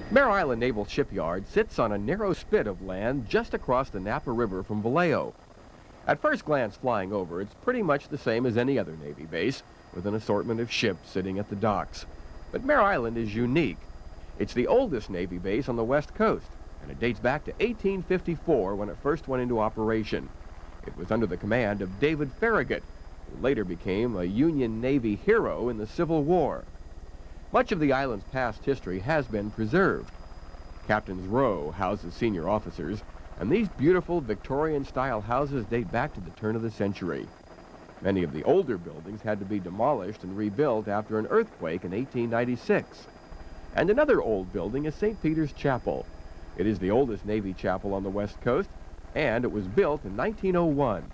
Mare Island Naval Shipyard sits on a narrow spit of land just across the Napa River from Vallejo. At first glance flying over, it's pretty much the same as any other Navy base, with an assortment of ships sitting at the docks. But Mare Island is unique. It's the oldest Navy base on the West Coast, and it dates back to 1854 when it first went into operation. It was under the command of David Farragut, who later became a Union Navy hero in the Civil War. Much of the island's past history has been preserved. Captain's Row houses senior officers, and these beautiful Victorian-style houses date back to the turn of the century. Many of the older buildings had to be demolished and rebuilt after an earthquake in 1896. And another old building is St. Peter's Chapel. It is the oldest Navy chapel on the West Coast, and it was built in 1901.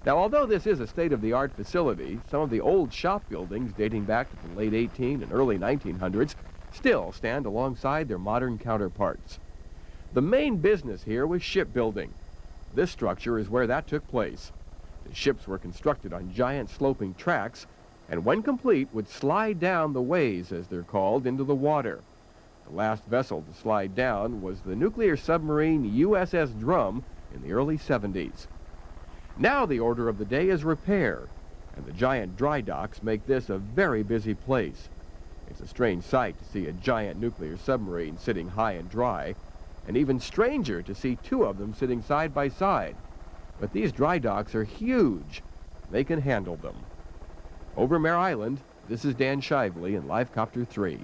Now, although this is a state-of-the-art facility, some of the old shop buildings dating back to the late 18 and early 1900s still stand alongside their modern counterparts. The main business here was shipbuilding. This structure is where that took place. The ships were constructed on giant sloping tracks, and when complete would slide down the ways, as they're called, into the water. The last vessel to slide down was the nuclear submarine USS Drum in the early 70s. Now the order of the day is repair, and the giant dry docks make this a very busy place. It's a strange sight to see a giant nuclear submarine sitting high and dry, and even stranger to see two of them sitting side by side. But these dry docks are huge. They can handle them. Over Mare Island, this is Dan Shively in Live Copter 3.